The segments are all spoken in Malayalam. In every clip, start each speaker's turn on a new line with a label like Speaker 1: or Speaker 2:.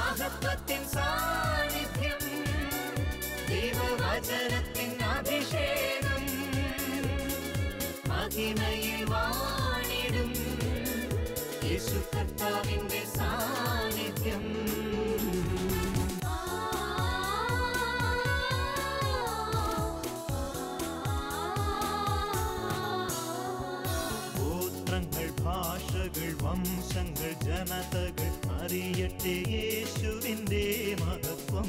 Speaker 1: മഹത്വത്തിൻ സാന്നിധ്യം, ദൈവവചനത്തിൻ അഭിഷേകം, മഹിമയിൽ വാണിടും യേശു കർത്താവിന്റെ സാന്നിധ്യം.
Speaker 2: ഗോത്രങ്ങൾ, ഭാഷകൾ, വംശങ്ങൾ, ജനതകൾ അറിയട്ടെ യേശുവിൻ്റെ മഹത്വം.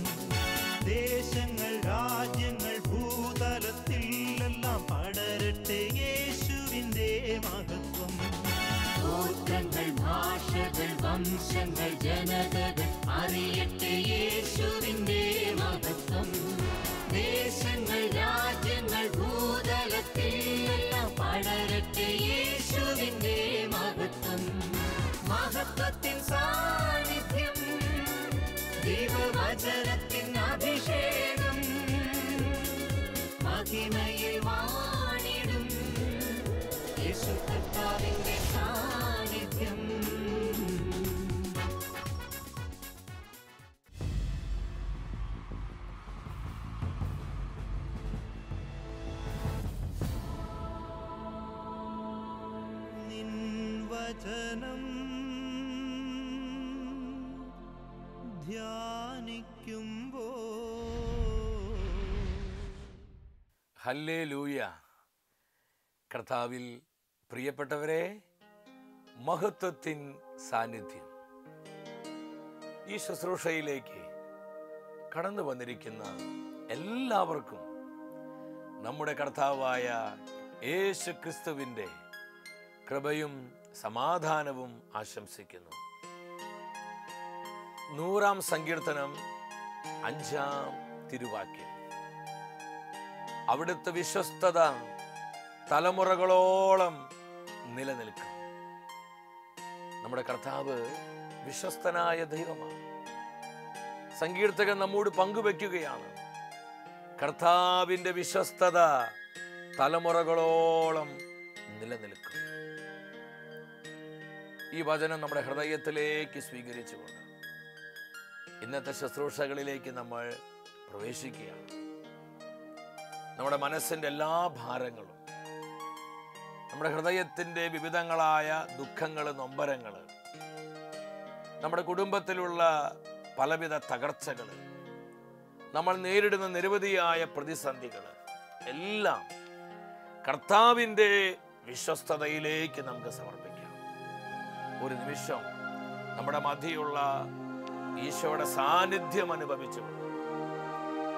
Speaker 2: ദേശങ്ങൾ, രാജ്യങ്ങൾ, ഭൂതലത്തിലെല്ലാം പടരട്ടെ യേശുവിൻ്റെ മഹത്വം.
Speaker 1: ഗോത്രങ്ങൾ, ഭാഷകൾ, വംശങ്ങൾ, ജനതകൾ അറിയട്ടെ യേശുവിന്റെ മഹത്വം. ദേശങ്ങൾ, രാജ്യങ്ങൾ, ഭൂതലത്തിലെല്ലാം പടരട്ടെ യേശുവിന്റെ മഹത്വം. മഹത്വത്തിൻ സാന്നിധ്യം, ദൈവവചനത്തിൻ അഭിഷേകം, മഹിമയിൽ വാണിടും യേശു കർത്താവിന്റെ സാന്നിധ്യം.
Speaker 2: നിൻ വചനം ധ്യാനിക്കുമ്പോൾ
Speaker 3: ഹല്ലേലൂയ. കർത്താവിൽ പ്രിയപ്പെട്ടവരെ, മഹത്വത്തിൻ സാന്നിധ്യം. ഈ ശുശ്രൂഷയിലേക്ക് കടന്നു വന്നിരിക്കുന്ന എല്ലാവർക്കും നമ്മുടെ കർത്താവായ യേശു ക്രിസ്തുവിൻ്റെ കൃപയും സമാധാനവും ആശംസിക്കുന്നു. 100-ാം സങ്കീർത്തനം 5-ാം തിരുവാക്യം. അവിടുത്തെ വിശ്വസ്തത തലമുറകളോളം നിലനിൽക്കും. നമ്മുടെ കർത്താവ് വിശ്വസ്തനായ ദൈവമാണ്. സങ്കീർത്തകൻ നമ്മോട് പങ്കുവെക്കുകയാണ്, കർത്താവിൻ്റെ വിശ്വസ്തത തലമുറകളോളം നിലനിൽക്കും. ഈ വചനം നമ്മുടെ ഹൃദയത്തിലേക്ക് സ്വീകരിച്ചുകൊണ്ട് ഇന്നത്തെ ശുശ്രൂഷകളിലേക്ക് നമ്മൾ പ്രവേശിക്കുകയാണ്. നമ്മുടെ മനസ്സിൻ്റെ എല്ലാ ഭാരങ്ങളും, നമ്മുടെ ഹൃദയത്തിൻ്റെ വിവിധങ്ങളായ ദുഃഖങ്ങൾ, നൊമ്പരങ്ങൾ, നമ്മുടെ കുടുംബത്തിലുള്ള പലവിധ തകർച്ചകൾ, നമ്മൾ നേരിടുന്ന നിരവധിയായ പ്രതിസന്ധികൾ എല്ലാം കർത്താവിൻ്റെ വിശ്വസ്തതയിലേക്ക് നമുക്ക് സമർപ്പിക്കാം. ഒരു നിമിഷം നമ്മുടെ മധ്യയുള്ള ഈശോയുടെ സാന്നിധ്യം അനുഭവിച്ചുകൊണ്ട്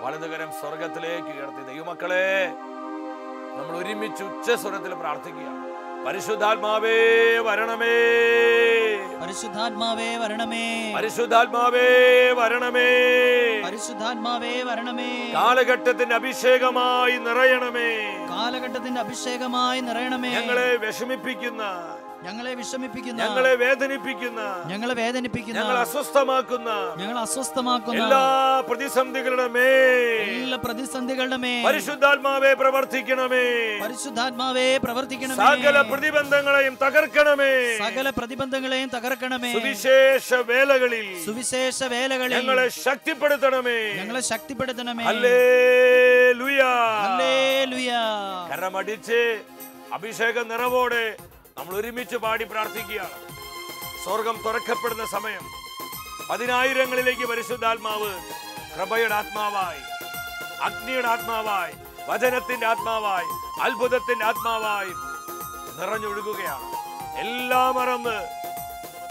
Speaker 3: വലതുകരം സ്വർഗത്തിലേക്ക് ഉയർത്തി ദൈവമക്കളെ നമ്മൾ ഒരുമിച്ച് ഉച്ചസ്വരത്തിൽ പ്രാർത്ഥിക്കുകയാണ്. പരിശുദ്ധാത്മാവേ വരണമേ,
Speaker 4: പരിശുദ്ധാത്മാവേ വരണമേ,
Speaker 3: പരിശുദ്ധാത്മാവേ വരണമേ,
Speaker 4: പരിശുദ്ധാത്മാവേ വരണമേ.
Speaker 3: കാലഘട്ടത്തിന്റെ അഭിഷേകമായി നിറയണമേ,
Speaker 4: കാലഘട്ടത്തിന്റെ അഭിഷേകമായി നിറയണമേ.
Speaker 3: ഞങ്ങളെ വിഷമിപ്പിക്കുന്ന,
Speaker 4: ഞങ്ങളെ വിഷമിപ്പിക്കുന്ന,
Speaker 3: ഞങ്ങളെ വേദനിപ്പിക്കുന്ന,
Speaker 4: ഞങ്ങളെ വേദനിപ്പിക്കുന്ന,
Speaker 3: ഞങ്ങളെ അസ്വസ്ഥമാക്കുന്ന,
Speaker 4: ഞങ്ങളെ അസ്വസ്ഥമാക്കുന്ന
Speaker 3: എല്ലാ പ്രതിസന്ധികളുടെ മേൽ,
Speaker 4: എല്ലാ പ്രതിസന്ധികളുടെ മേൽ
Speaker 3: പരിശുദ്ധാത്മാവേ പ്രവർത്തിക്കണമേ,
Speaker 4: പരിശുദ്ധാത്മാവേ പ്രവർത്തിക്കണമേ.
Speaker 3: സകല പ്രതിബന്ധങ്ങളെയും തകർക്കണമേ,
Speaker 4: സകല പ്രതിബന്ധങ്ങളെയും തകർക്കണമേ.
Speaker 3: സുവിശേഷ വേലകളിൽ,
Speaker 4: സുവിശേഷ വേലകളിൽ
Speaker 3: ഞങ്ങളെ ശക്തിപ്പെടുത്തണമേ,
Speaker 4: ഞങ്ങളെ ശക്തിപ്പെടുത്തണമേ.
Speaker 3: Hallelujah,
Speaker 4: hallelujah.
Speaker 3: കരമടിച്ച് അഭിഷേക നിറവോടെ നമ്മൾ ഒരുമിച്ച് പാടി പ്രാർത്ഥിക്കുകയാണ്. സ്വർഗം തുറക്കപ്പെടുന്ന സമയം 10,000ങ്ങളിലേക്ക് പരിശുദ്ധാത്മാവ് കൃപയുടെ ആത്മാവായി, അഗ്നിയുടെ ആത്മാവായി, വചനത്തിന്റെ ആത്മാവായി, അത്ഭുതത്തിന്റെ ആത്മാവായി നിറഞ്ഞൊഴുകുകയാണ്. എല്ലാം മറന്ന്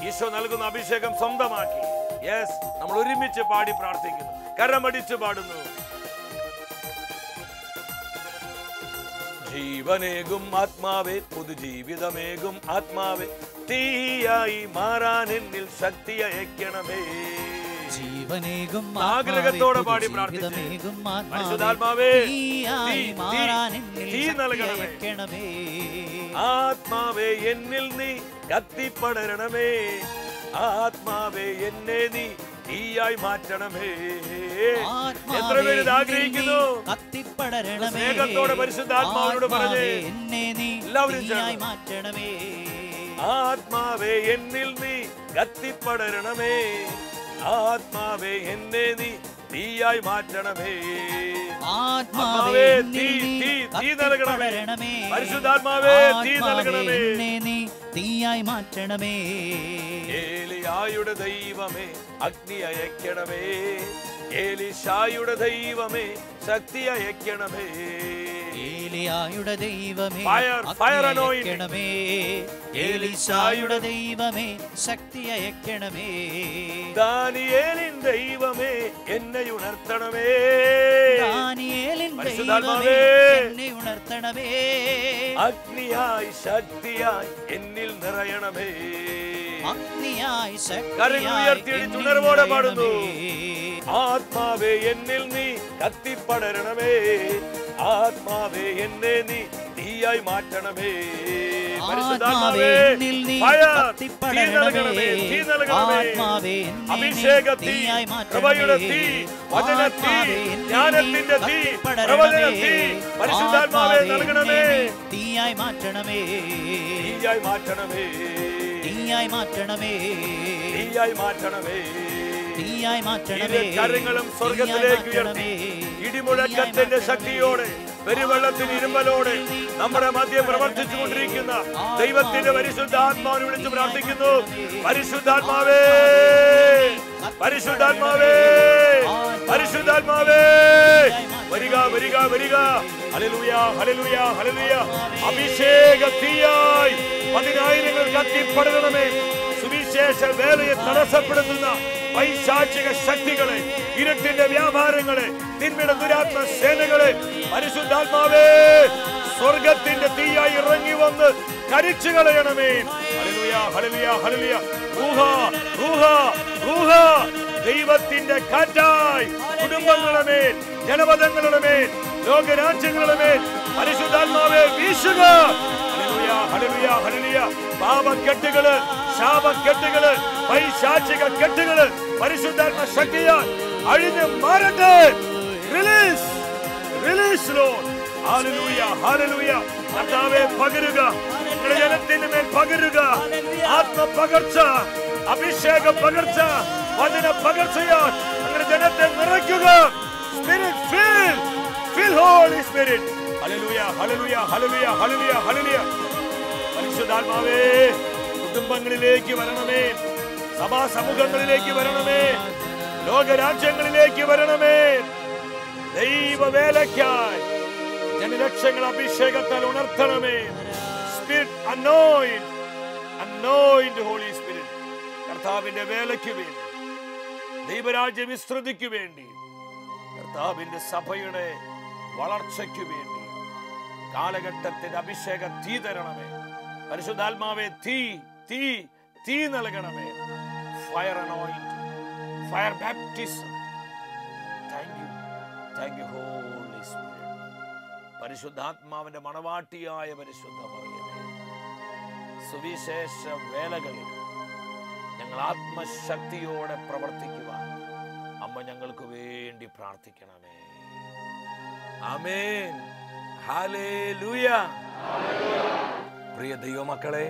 Speaker 3: ഈശോ നൽകുന്ന അഭിഷേകം സ്വന്തമാക്കി യെസ് നമ്മൾ ഒരുമിച്ച് പാടി പ്രാർത്ഥിക്കുന്നു, കരമടിച്ച് പാടുന്നു. ജീവനേകും ആത്മാവേ, പുതുജീവിതമേകും ആത്മാവേ, തീയായി മാറാൻ എന്നിൽ ശക്തി അയക്കണമേ.
Speaker 4: ജീവനേകും
Speaker 3: ആഗ്രഹത്തോടെ പാടി പ്രാർത്ഥിക്കും. പരിശുദ്ധാത്മാവേ തീ നൽകണമേ, ആത്മാവേ എന്നിൽ നീ കത്തിപ്പടരണമേ, ആത്മാവേ എന്നെ നീ തീയായി മാറ്റണമേ. എത്ര പേര് ആഗ്രഹിക്കുന്നു? സ്നേഹത്തോടെ പരിശുദ്ധാത്മാവിനോട് പറഞ്ഞേ, എല്ലാവരും മാറ്റണമേ. ആത്മാവേ എന്നിൽ നീ കത്തിപ്പടരണമേ, ആത്മാവേ എന്നെ നീ തീയായി മാറ്റണമേ.
Speaker 4: ആത്മാവേ
Speaker 3: തീ നൽകണമേ. പരിശുദ്ധാത്മാവേ തീ നൽകണമേ.
Speaker 4: നീ തീയായി മാറ്റണമേ.
Speaker 3: ഏലിയായുടെ ദൈവമേ അഗ്നി അയക്കണമേ. ഏലിശായുടെ ദൈവമേ ശക്തി അയക്കണമേ.
Speaker 4: ഏലിയായുടെ ദൈവമേ
Speaker 3: ഫയർ
Speaker 4: അയക്കണമേ. ഏലിശായുടെ ദൈവമേ ശക്തി അയക്കണമേ.
Speaker 3: ദാനിയേലിൻ ദൈവമേ എന്നെ ഉണർത്തണമേ.
Speaker 4: ദാനിയേലിൻ
Speaker 3: പരിശുദ്ധാത്മാവേ
Speaker 4: എന്നെ ഉണർത്തണമേ.
Speaker 3: അഗ്നിയായി ശക്തിയായി എന്നിൽ നിറയണമേ.
Speaker 4: അഗ്നിയായി
Speaker 3: കരങ്ങൾ ഉയർത്തിയടിച്ച് ഉണർവോടെ പാടുന്നു. ആത്മാവേ എന്നിൽ നീ കത്തിപ്പടരണമേ. ആത്മാവേ എന്നെ നീ തീയായി മാറ്റണമേ. പരിശുദ്ധാത്മാവേ തീ നൽകണമേ. തീ നൽകണമേ. അഭിഷേകത്തീ, കൃപയുടെ തീ, വചനത്തീ, ജ്ഞാനത്തിന്റെ തീ, പ്രവചനത്തീ പരിശുദ്ധാത്മാവേ നൽകണമേ.
Speaker 4: തീയായി മാറ്റണമേ.
Speaker 3: തീയായി മാറ്റണമേ.
Speaker 4: തീയായി മാറ്റണമേ.
Speaker 3: തീയായി മാറ്റണമേ.
Speaker 4: തീയായി മാറ്റണമേ.
Speaker 3: കരങ്ങളും സ്വർഗത്തിലേക്ക് ഉയർത്തി ഇടിമുഴക്കത്തിന്റെ ശക്തിയോടെ പെരുവെള്ളത്തിന് ഇരുമ്പലോടെ നമ്മുടെ മധ്യം പ്രവർത്തിച്ചു കൊണ്ടിരിക്കുന്ന ദൈവത്തിന്റെ പരിശുദ്ധാത്മാവിനെ വിളിച്ച് പ്രാർത്ഥിക്കുന്നു. പരിശുദ്ധാത്മാവേ, പരിശുദ്ധാത്മാവേ, പരിശുദ്ധാത്മാവേ വരിക, വരിക, വരിക. Hallelujah, hallelujah, hallelujah. അഭിഷേക തീയായി 10,000 കത്തിപ്പടരണമേ. സുവിശേഷ വേലയെ തടസ്സപ്പെടുത്തുന്ന പൈശാചിക ശക്തികളെ, ഇരുട്ടിന്റെ വ്യാപാരങ്ങളെ, തിന്മയുടെ ദുരാത്മ സേനകളെ പരിശുദ്ധാത്മാവേ സ്വർഗത്തിന്റെ തീയായി ഇറങ്ങി വന്ന് കരിച്ചു കളയണമേ. Hallelujah, hallelujah, hallelujah. റൂഹ, റൂഹ, റൂഹ. ദൈവത്തിന്റെ കാറ്റായി കുടുംബങ്ങളുടെ മേൽ, ജനപദങ്ങളുടെ മേൽ, ലോകരാജ്യങ്ങളുടെ മേൽ പരിശുദ്ധാത്മാവേ വീശുക. Hallelujah, hallelujah, hallelujah. പാപക്കെട്ടുകള്, ശാപക്കെട്ടുകള്, പൈശാചിക കെട്ടുകള് പരിശുദ്ധാത്മ ശക്തിയാൽ അഴിഞ്ഞു മാറട്ടെ. Release, release Lord. Hallelujah, hallelujah. കർത്താവേ പകരുക, നിങ്ങളുടെ ജനത്തിന്റെ മേൽ പകരുക. ആത്മ പകർച്ച, അഭിഷേക പകർച്ച, വചന പകർച്ചയാൽ നിങ്ങളുടെ ജനത്തെ നിറയ്ക്കുക. Spirit fill, fill Holy Spirit. Hallelujah, hallelujah, hallelujah, hallelujah, hallelujah. പരിശുദ്ധാത്മാവേ കുടുംബങ്ങളിലേക്ക് വരണമേ. സഭാ സമൂഹങ്ങളിലേക്ക് വരണമേ. ലോകരാജ്യങ്ങളിലേക്ക് വരണമേ. ദൈവവേലയ്ക്കായി ജനലക്ഷങ്ങൾ അഭിഷേകത്താൽ ഉണർത്തണമേ. Spirit anoint, anoint Holy Spirit. കർത്താവിന്റെ വേലയ്ക്ക് വേണ്ടി, ദൈവരാജ്യ വിസ്തൃതിക്ക് വേണ്ടി, കർത്താവിന്റെ സഭയുടെ വളർച്ചയ്ക്ക് വേണ്ടി കാലഘട്ടത്തിന്റെ അഭിഷേക തീ തരണമേ. പരിശുദ്ധാത്മാവേ തീ, തീ, തീ നൽകണമേ. Fire anoint, fire baptism. Thank you, thank you holy spirit. പരിശുദ്ധാത്മാവിന്റെ മണവാട്ടിയായ പരിശുദ്ധ മറിയമേ, സുവിശേഷ വേലകളിൽ ഞങ്ങൾ ആത്മശക്തിയോടെ പ്രവർത്തിക്കുവാൻ അമ്മ ഞങ്ങൾക്ക് വേണ്ടി പ്രാർത്ഥിക്കണമേ. ആമേൻ, ഹല്ലേലൂയ. പ്രിയ ദൈവമക്കളെ,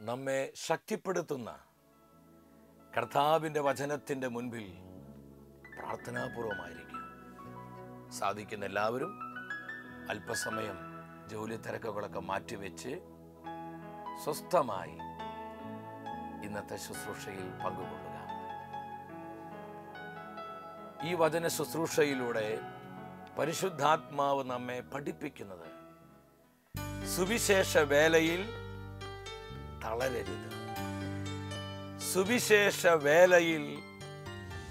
Speaker 3: നമ്മെ ശക്തിപ്പെടുത്തുന്ന കർത്താവിൻ്റെ വചനത്തിൻ്റെ മുൻപിൽ പ്രാർത്ഥനാപൂർവമായിരിക്കും. സാധിക്കുന്ന എല്ലാവരും അല്പസമയം ജോലി തിരക്കുകളൊക്കെ മാറ്റിവെച്ച് സ്വസ്ഥമായി ഇന്നത്തെ ശുശ്രൂഷയിൽ പങ്കുകൊള്ളുക. ഈ വചന ശുശ്രൂഷയിലൂടെ പരിശുദ്ധാത്മാവ് നമ്മെ പഠിപ്പിക്കുന്നത് സുവിശേഷ വേലയിൽ തളരരുത്. സുവിശേഷ വേലയിൽ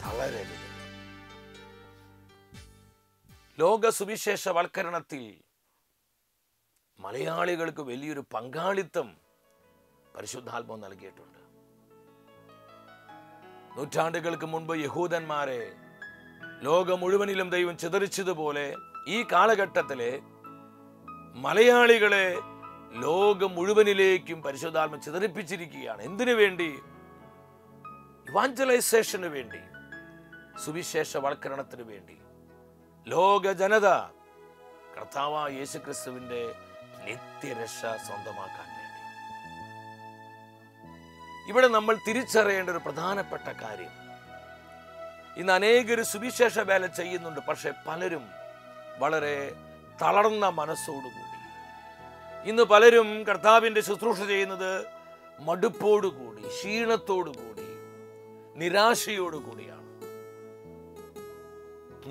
Speaker 3: തളരരുത്. ലോക സുവിശേഷവൽക്കരണത്തിൽ മലയാളികൾക്ക് വലിയൊരു പങ്കാളിത്തം പരിശുദ്ധാത്മാവ് നൽകിയിട്ടുണ്ട്. നൂറ്റാണ്ടുകൾക്ക് മുൻപ് യഹൂദന്മാരെ ലോകം മുഴുവനിലും ദൈവം ചിതറിച്ചതുപോലെ ഈ കാലഘട്ടത്തിലെ മലയാളികളെ ലോകം മുഴുവനിലേക്കും പരിശുദ്ധാത്മ ചിതറിപ്പിച്ചിരിക്കുകയാണ്. എന്തിനു വേണ്ടി? ഇവാഞ്ചലൈസേഷന് വേണ്ടി, സുവിശേഷവൽക്കരണത്തിന് വേണ്ടി. ലോക ജനത കർത്താവായ യേശുക്രിസ്തുവിന്റെ നിത്യരക്ഷ സ്വന്തമാക്കാൻ വേണ്ടി. ഇവിടെ നമ്മൾ തിരിച്ചറിയേണ്ട ഒരു പ്രധാനപ്പെട്ട കാര്യം, ഇന്ന് അനേകർ സുവിശേഷ വേല ചെയ്യുന്നുണ്ട്, പക്ഷെ പലരും വളരെ തളർന്ന മനസ്സോടുകൂടി. ഇന്ന് പലരും കർത്താവിൻ്റെ ശുശ്രൂഷ ചെയ്യുന്നത് മടുപ്പോടുകൂടി, ക്ഷീണത്തോടുകൂടി, നിരാശയോടുകൂടിയാണ്.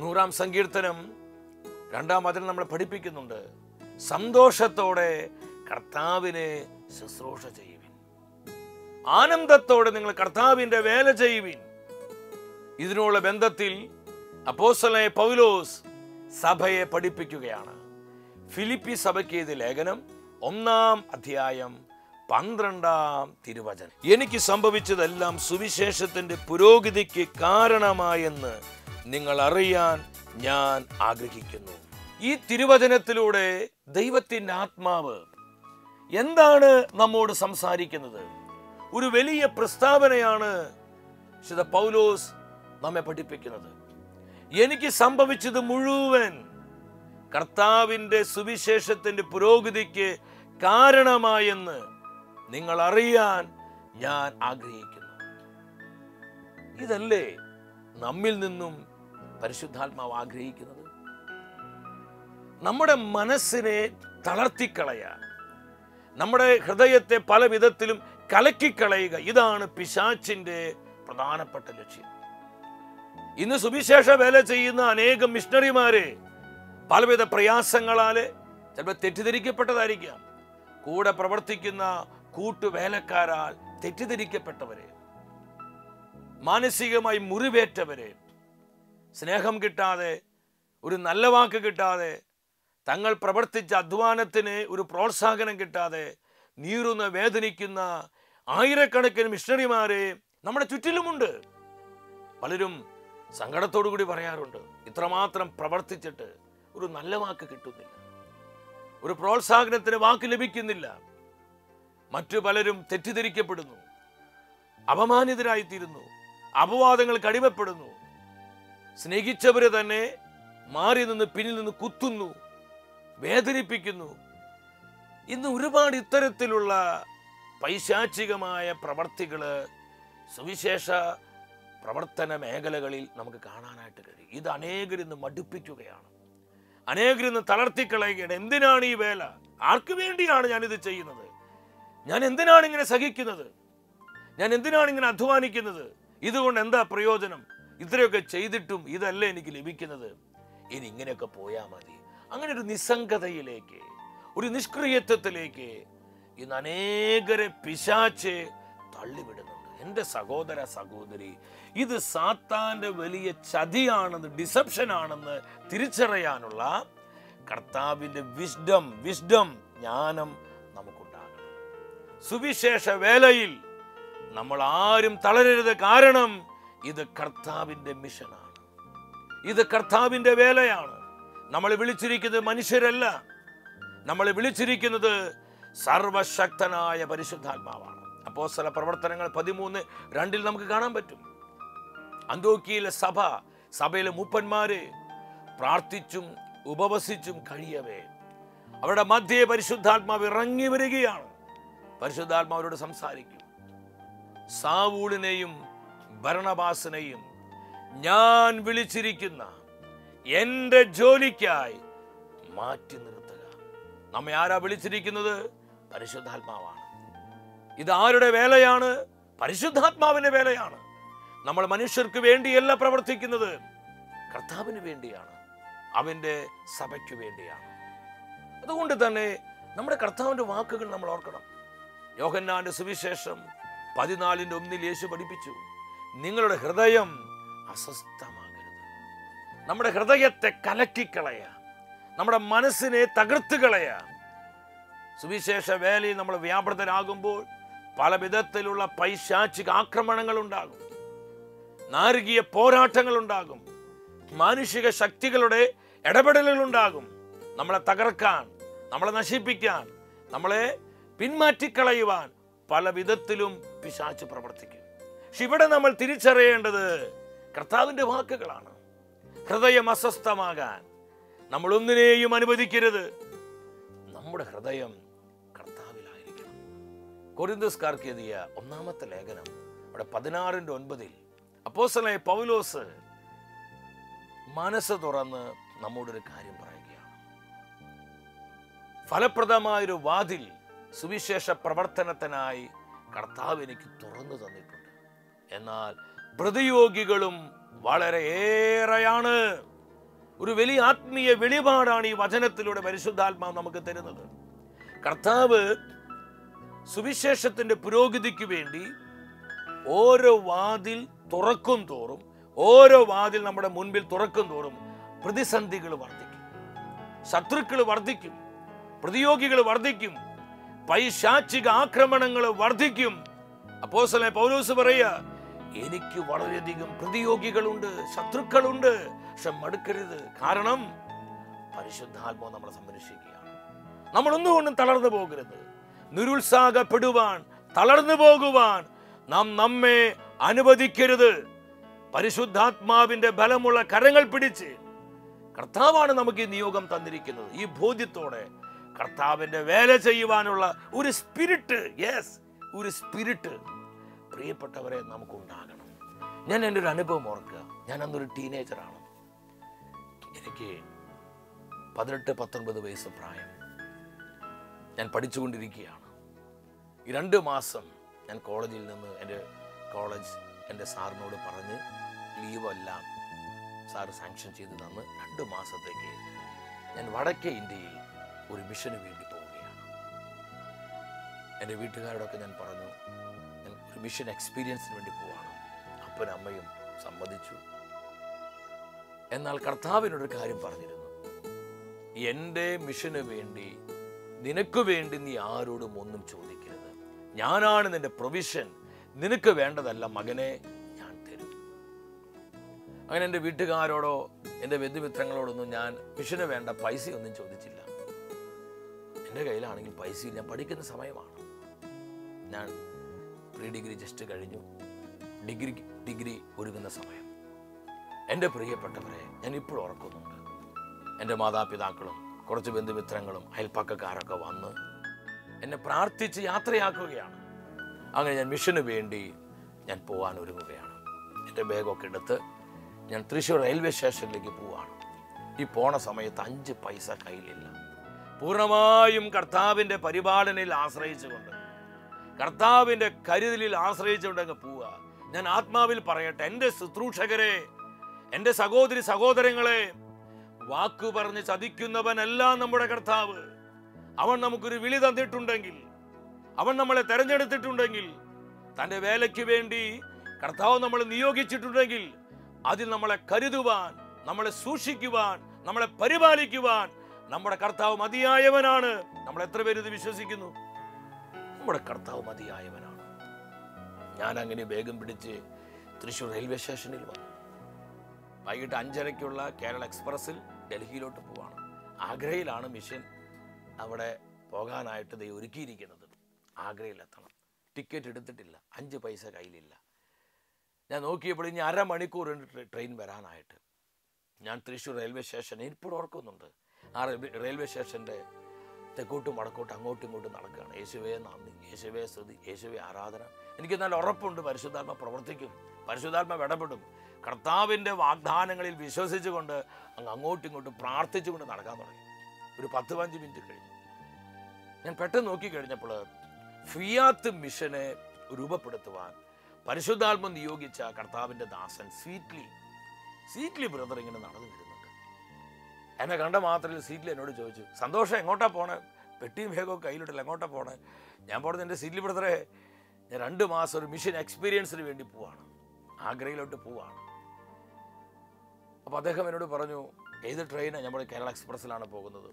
Speaker 3: 100-ാം സങ്കീർത്തനം 2-ാം വചനം നമ്മളെ പഠിപ്പിക്കുന്നുണ്ട്, സന്തോഷത്തോടെ കർത്താവിനെ ശുശ്രൂഷ ചെയ്യുവിൻ, ആനന്ദത്തോടെ നിങ്ങൾ കർത്താവിൻ്റെ വേല ചെയ്യുവിൻ. ഇതിനുള്ള ബന്ധത്തിൽ അപ്പോസ്തലനായ പൗലോസ് സഭയെ പഠിപ്പിക്കുകയാണ്. ഫിലിപ്പി സഭയ്ക്ക് എഴുതിയ ലേഖനം 1-ാം അധ്യായം 12-ാം തിരുവചനം. എനിക്ക് സംഭവിച്ചതെല്ലാം സുവിശേഷത്തിന്റെ പുരോഗതിക്ക് കാരണമായെന്ന് നിങ്ങൾ അറിയാൻ ഞാൻ ആഗ്രഹിക്കുന്നു. ഈ തിരുവചനത്തിലൂടെ ദൈവത്തിൻ്റെ ആത്മാവ് എന്താണ് നമ്മോട് സംസാരിക്കുന്നത്? ഒരു വലിയ പ്രസ്താവനയാണ് വിശുദ്ധ പൗലോസ് നമ്മെ പഠിപ്പിക്കുന്നത്. എനിക്ക് സംഭവിച്ചത് മുഴുവൻ കർത്താവിൻ്റെ സുവിശേഷത്തിന്റെ പുരോഗതിക്ക് കാരണമായെന്ന് നിങ്ങൾ അറിയാൻ ഞാൻ ആഗ്രഹിക്കുന്നു. ഇതല്ലേ നമ്മിൽ നിന്നും പരിശുദ്ധാത്മാവ് ആഗ്രഹിക്കുന്നത്? നമ്മുടെ മനസ്സിനെ തളർത്തിക്കളയാൻ, നമ്മുടെ ഹൃദയത്തെ പല വിധത്തിലും കലക്കിക്കളയുക, ഇതാണ് പിശാചിന്റെ പ്രധാനപ്പെട്ട ലക്ഷ്യം. ഇന്ന് സുവിശേഷ വേല ചെയ്യുന്ന അനേകം മിഷണറിമാരെ പലവിധ പ്രയാസങ്ങളാല് ചിലപ്പോൾ തെറ്റിദ്ധരിക്കപ്പെട്ടതായിരിക്കാം, കൂടെ പ്രവർത്തിക്കുന്ന കൂട്ടുവേലക്കാരാൽ തെറ്റിദ്ധരിക്കപ്പെട്ടവരെ, മാനസികമായി മുറിവേറ്റവരെ, സ്നേഹം കിട്ടാതെ, ഒരു നല്ല വാക്ക് കിട്ടാതെ, തങ്ങൾ പ്രവർത്തിച്ച അധ്വാനത്തിന് ഒരു പ്രോത്സാഹനം കിട്ടാതെ നീറുന്ന വേദനിക്കുന്ന ആയിരക്കണക്കിന് മിഷണറിമാരെ നമ്മുടെ ചുറ്റിലുമുണ്ട്. പലരും സങ്കടത്തോടു കൂടി പറയാറുണ്ട്, ഇത്രമാത്രം പ്രവർത്തിച്ചിട്ട് ഒരു നല്ല വാക്ക് കിട്ടുന്നില്ല, ഒരു പ്രോത്സാഹനത്തിന് വാക്ക് ലഭിക്കുന്നില്ല. മറ്റു പലരും തെറ്റിദ്ധരിക്കപ്പെടുന്നു, അപമാനിതരായിത്തീരുന്നു, അപവാദങ്ങൾക്ക് അടിമപ്പെടുന്നു. സ്നേഹിച്ചവരെ തന്നെ മാറി നിന്ന് പിന്നിൽ നിന്ന് കുത്തുന്നു, വേദനിപ്പിക്കുന്നു. ഇന്ന് ഒരുപാട് ഇത്തരത്തിലുള്ള പൈശാചികമായ പ്രവർത്തികള് സുവിശേഷ പ്രവർത്തന മേഖലകളിൽ നമുക്ക് കാണാനായിട്ട് കഴിയും. ഇത് അനേകരിന്ന് മടുപ്പിക്കുകയാണ്, അനേകരിന്ന് തളർത്തിക്കളയുകയാണ്. എന്തിനാണ് ഈ വേല? ആർക്ക് വേണ്ടിയാണ് ഞാനിത് ചെയ്യുന്നത്? ഞാൻ എന്തിനാണ് ഇങ്ങനെ സഹിക്കുന്നത്? ഞാൻ എന്തിനാണ് ഇങ്ങനെ അധ്വാനിക്കുന്നത്? ഇതുകൊണ്ട് എന്താ പ്രയോജനം? ഇത്രയൊക്കെ ചെയ്തിട്ടും ഇതല്ലേ എനിക്ക് ലഭിക്കുന്നത്? ഇനി ഇങ്ങനെയൊക്കെ പോയാൽ മതി. അങ്ങനെ ഒരു നിസ്സംഗതയിലേക്ക്, ഒരു നിഷ്ക്രിയത്വത്തിലേക്ക് ഇന്ന് അനേകരെ പിശാച് തള്ളിവിടുന്നുണ്ട്. എൻ്റെ സഹോദര സഹോദരി, ഇത് സാത്താന്റെ വലിയ ചതിയാണെന്ന്, ഡിസപ്ഷൻ ആണെന്ന് തിരിച്ചറിയാനുള്ള കർത്താവിൻ്റെ വിസ്ഡം ജ്ഞാനം നമുക്കുണ്ടാകണം. സുവിശേഷ വേലയിൽ നമ്മൾ ആരും തളരരുത്. കാരണം ഇത് കർത്താവിൻ്റെ മിഷനാണ്, ഇത് കർത്താവിൻ്റെ വേലയാണ്. നമ്മളെ വിളിച്ചിരിക്കുന്നത് മനുഷ്യരല്ല, നമ്മളെ വിളിച്ചിരിക്കുന്നത് സർവശക്തനായ പരിശുദ്ധാത്മാവാണ്. അപ്പോസ്തല പ്രവർത്തനങ്ങൾ 13:2 നമുക്ക് കാണാൻ പറ്റും. അന്ത്യോക്യയിലെ സഭയിലെ മൂപ്പന്മാര് പ്രാർത്ഥിച്ചും ഉപവസിച്ചും കഴിയവേ അവരുടെ മധ്യേ പരിശുദ്ധാത്മാവ് ഇറങ്ങി വരികയാണ്. പരിശുദ്ധാത്മാവരോട് സംസാരിക്കും. സാവൂളിനെയും ബർണബാസിനെയും ഞാൻ വിളിച്ചിരിക്കുന്ന എൻ്റെ ജോലിക്കായി മാറ്റി നിർത്തുക. നമ്മെ ആരാ വിളിച്ചിരിക്കുന്നത്? പരിശുദ്ധാത്മാവാണ്. ഇത് ആരുടെ വേലയാണ്? പരിശുദ്ധാത്മാവിന്റെ വേലയാണ്. നമ്മൾ മനുഷ്യർക്ക് വേണ്ടിയല്ല പ്രവർത്തിക്കുന്നത്, കർത്താവിന് വേണ്ടിയാണ്, അവൻ്റെ സഭയ്ക്ക് വേണ്ടിയാണ്. അതുകൊണ്ട് തന്നെ നമ്മുടെ കർത്താവിൻ്റെ വാക്കുകൾ നമ്മൾ ഓർക്കണം. യോഹന്നാന്റെ സുവിശേഷം 14:1 യേശു പഠിപ്പിച്ചു, നിങ്ങളുടെ ഹൃദയം അസ്വസ്ഥമാകരുത്. നമ്മുടെ ഹൃദയത്തെ കലക്കിക്കളയാ, നമ്മുടെ മനസ്സിനെ തകർത്ത് കളയാ. സുവിശേഷ വേലയിൽ നമ്മൾ വ്യാപൃതരാകുമ്പോൾ പല വിധത്തിലുള്ള പൈശാചിക ആക്രമണങ്ങൾ ഉണ്ടാകും, നാരകീയ പോരാട്ടങ്ങൾ ഉണ്ടാകും, മാനുഷിക ശക്തികളുടെ ഇടപെടലുകൾ ഉണ്ടാകും. നമ്മളെ തകർക്കാൻ, നമ്മളെ നശിപ്പിക്കാൻ, നമ്മളെ പിന്മാറ്റിക്കളയുവാൻ പല വിധത്തിലും പിശാച് പ്രവർത്തിക്കും. പക്ഷെ ഇവിടെ നമ്മൾ തിരിച്ചറിയേണ്ടത് കർത്താവിൻ്റെ വാക്കുകളാണ്. ഹൃദയം അസ്വസ്ഥമാകാൻ നമ്മൾ ഒന്നിനെയും അനുവദിക്കരുത്. നമ്മുടെ ഹൃദയം കർത്താവിലായിരിക്കണം. കൊരിന്ത്യസ്കാർക്ക് എഴുതിയ ഒന്നാമത്തെ ലേഖനം അവിടെ 16:9 അപ്പോസ്തലനായ പൗലോസ് മനസ്സ് തുറന്ന് നമ്മോടൊരു കാര്യം പറയുകയാണ്. ഫലപ്രദമായൊരു വാതിൽ സുവിശേഷ പ്രവർത്തനത്തിനായി കർത്താവ് എനിക്ക് തുറന്നു തന്നിട്ടുണ്ട്. എന്നാൽ പ്രതിയോഗികളും വളരെ ഏറെയാണ്. ഒരു വലിയ ആത്മീയ വെളിപാടാണ് ഈ വചനത്തിലൂടെ പരിശുദ്ധാത്മാവ് നമുക്ക് തരുന്നത്. കർത്താവ് സുവിശേഷത്തിന്റെ പുരോഗതിക്ക് വേണ്ടി ഓരോ വാതിൽ തുറക്കും തോറും, ഓരോ വാതിൽ നമ്മുടെ മുൻപിൽ തുറക്കും തോറും പ്രതിസന്ധികൾ വർദ്ധിക്കും, ശത്രുക്കൾ വർദ്ധിക്കും, പ്രതിയോഗികൾ വർദ്ധിക്കും, പൈശാചിക ആക്രമണങ്ങൾ വർദ്ധിക്കും. അപ്പോസ്തലനായ പൗലോസ് പറയുക, എനിക്ക് വളരെയധികം പ്രതിയോഗികളുണ്ട്, ശത്രുക്കളുണ്ട്. പക്ഷെ മടുക്കരുത്, കാരണം പരിശുദ്ധാത്മാവ് നമ്മളെ സംരക്ഷിക്കുകയാണ്. നമ്മൾ ഒന്നുകൊണ്ടും തളർന്നു പോകരുത്. നിരുത്സാഹപ്പെടുവാൻ, തളർന്നു പോകുവാൻ നാം നമ്മെ അനുവദിക്കരുത്. പരിശുദ്ധാത്മാവിന്റെ ബലമുള്ള കരങ്ങൾ പിടിച്ച് കർത്താവാണ് നമുക്ക് ഈ നിയോഗം തന്നിരിക്കുന്നത്. ഈ ബോധ്യത്തോടെ കർത്താവിന്റെ വേല ചെയ്യുവാനുള്ള ഒരു സ്പിരിറ്റ്, ഒരു സ്പിരിറ്റ് പ്രിയപ്പെട്ടവരെ നമുക്കുണ്ടാകണം. ഞാൻ എൻ്റെ ഒരു അനുഭവം ഓർക്കുക. ഞാൻ അന്നൊരു ടീനേജറാണ്. എനിക്ക് 18-19 വയസ്സ് പ്രായം. ഞാൻ പഠിച്ചുകൊണ്ടിരിക്കുകയാണ്. ഈ 2 മാസം ഞാൻ കോളേജിൽ നിന്ന് എൻ്റെ സാറിനോട് പറഞ്ഞ് ലീവെല്ലാം സാറ് സാങ്ഷൻ ചെയ്ത് തന്ന് 2 മാസത്തേക്ക് ഞാൻ വടക്കേ ഇന്ത്യയിൽ ഒരു മിഷന് വേണ്ടി പോവുകയാണ്. എൻ്റെ വീട്ടുകാരോടൊക്കെ ഞാൻ പറഞ്ഞു, ഞാൻ ഒരു മിഷൻ എക്സ്പീരിയൻസിന് വേണ്ടി പോവാണ്. അപ്പനും അമ്മയും സമ്മതിച്ചു. എന്നാൽ കർത്താവിനോടൊരു കാര്യം പറഞ്ഞിരുന്നു, എൻ്റെ മിഷന് വേണ്ടി, നിനക്ക് വേണ്ടി നീ ആരോടും ഒന്നും ചോദിക്കരുത്. ഞാനാണ് നിന്റെ പ്രൊവിഷൻ. നിനക്ക് വേണ്ടതല്ല മകനെ, ഞാൻ തരും. അങ്ങനെ എൻ്റെ വീട്ടുകാരോടോ എൻ്റെ ബന്ധുമിത്രങ്ങളോടൊന്നും ഞാൻ മിഷന് വേണ്ട പൈസയൊന്നും ചോദിച്ചില്ല. എൻ്റെ കയ്യിലാണെങ്കിൽ പൈസയില്ല. ഞാൻ പഠിക്കുന്ന സമയമാണ്. ഞാൻ പ്രീ ഡിഗ്രി ജസ്റ്റ് കഴിഞ്ഞു. ഡിഗ്രി ഒരുങ്ങുന്ന സമയം. എൻ്റെ പ്രിയപ്പെട്ടവരെ, ഞാൻ ഇപ്പോഴും ഓർക്കുന്നുണ്ട്. എൻ്റെ മാതാപിതാക്കളും കുറച്ച് ബന്ധുമിത്രങ്ങളും അയൽപ്പക്കക്കാരൊക്കെ വന്ന് എന്നെ പ്രാർത്ഥിച്ച് യാത്രയാക്കുകയാണ്. അങ്ങനെ ഞാൻ മിഷന് വേണ്ടി ഞാൻ പോകാൻ ഒരുങ്ങുകയാണ്. എൻ്റെ ബാഗൊക്കെ എടുത്ത് ഞാൻ തൃശ്ശൂർ റെയിൽവേ സ്റ്റേഷനിലേക്ക് പോവാണ്. ഈ പോണ സമയത്ത് 5 പൈസ കയ്യിലില്ല. പൂർണ്ണമായും കർത്താവിൻ്റെ പരിപാലനയിൽ ആശ്രയിച്ചുകൊണ്ട്, കർത്താവിൻ്റെ കരുതലിൽ ആശ്രയിച്ചുകൊണ്ടങ്ങ് പോവുക. ഞാൻ ആത്മാവിൽ പറയട്ടെ, എൻ്റെ ശുശ്രൂഷകരെ, എൻ്റെ സഹോദരി സഹോദരങ്ങളെ, വാക്കു പറഞ്ഞ് ചതിക്കുന്നവനല്ല നമ്മുടെ കർത്താവ്. അവൻ നമുക്കൊരു വിളി തന്നിട്ടുണ്ടെങ്കിൽ, അവൻ നമ്മളെ തെരഞ്ഞെടുത്തിട്ടുണ്ടെങ്കിൽ, തൻ്റെ വേലയ്ക്ക് വേണ്ടി കർത്താവ് നമ്മളെ നിയോഗിച്ചിട്ടുണ്ടെങ്കിൽ അതിൽ നമ്മളെ കരുതുവാൻ, നമ്മളെ സൂക്ഷിക്കുവാൻ, നമ്മളെ പരിപാലിക്കുവാൻ നമ്മുടെ കർത്താവ് മതിയായവനാണ്. നമ്മൾ എത്ര പേര് ഇത് വിശ്വസിക്കുന്നു? നമ്മുടെ കർത്താവ് മതിയായവനാണ്. ഞാൻ അങ്ങനെ വേഗം പിടിച്ച് തൃശ്ശൂർ റെയിൽവേ സ്റ്റേഷനിൽ വന്നു. വൈകിട്ട് 5:30-ക്കുള്ള കേരള എക്സ്പ്രസ്സിൽ ഡൽഹിയിലോട്ട് പോവാണ്. ആഗ്രയിലാണ് മിഷൻ അവിടെ പോകാനായിട്ട് ദൈവം ഒരുക്കിയിരിക്കുന്നത്. ആഗ്രയിലെത്തണം. ടിക്കറ്റ് എടുത്തിട്ടില്ല. 5 പൈസ കയ്യിലില്ല. ഞാൻ നോക്കിയപ്പോൾ ഇനി അരമണിക്കൂർ ട്രെയിൻ വരാനായിട്ട്. ഞാൻ തൃശ്ശൂർ റെയിൽവേ സ്റ്റേഷൻ ഇപ്പോഴും ഓർക്കുന്നുണ്ട്. ആ റെയിൽവേ സ്റ്റേഷൻ്റെ തെക്കോട്ടും വടക്കോട്ടും അങ്ങോട്ടും ഇങ്ങോട്ടും നടക്കുകയാണ്. യേശുവേ നന്ദി, യേശുവേ സ്തുതി, യേശുവേ ആരാധന. എനിക്ക് നല്ല ഉറപ്പുണ്ട് പരിശുദ്ധാത്മ പ്രവർത്തിക്കും, പരിശുദ്ധാത്മ ഇടപെടും. കർത്താവിൻ്റെ വാഗ്ദാനങ്ങളിൽ വിശ്വസിച്ചുകൊണ്ട് അങ്ങോട്ടും ഇങ്ങോട്ടും പ്രാർത്ഥിച്ചുകൊണ്ട് നടക്കാൻ തുടങ്ങി. ഒരു 10-15 മിനിറ്റ് കഴിഞ്ഞു. ഞാൻ പെട്ടെന്ന് നോക്കിക്കഴിഞ്ഞപ്പോൾ ഫിയാത്ത് മിഷനെ രൂപപ്പെടുത്തുവാൻ പരിശുദ്ധാത്മ നിയോഗിച്ച കർത്താവിൻ്റെ ദാസൻ സ്വീറ്റ്ലി ബ്രദർ ഇങ്ങനെ നടന്നു വരുന്നുണ്ട്. എന്നെ കണ്ട മാത്രമല്ല സ്വീറ്റ്ലി എന്നോട് ചോദിച്ചു, സന്തോഷം എങ്ങോട്ടാ പോണേ? പെട്ടിയും വേഗവും കയ്യിലിട്ടില്ല, എങ്ങോട്ടാ പോണേ? ഞാൻ പറഞ്ഞു, എൻ്റെ സ്വീറ്റ്ലി ബ്രദറെ, ഞാൻ 2 മാസം ഒരു മിഷൻ എക്സ്പീരിയൻസിന് വേണ്ടി പോവാണ്, ആഗ്രയിലോട്ട് പോവാണ്. അപ്പോൾ അദ്ദേഹം എന്നോട് പറഞ്ഞു, ഏത് ട്രെയിനാണ്? നമ്മൾ കേരള എക്സ്പ്രസ്സിലാണ് പോകുന്നത്.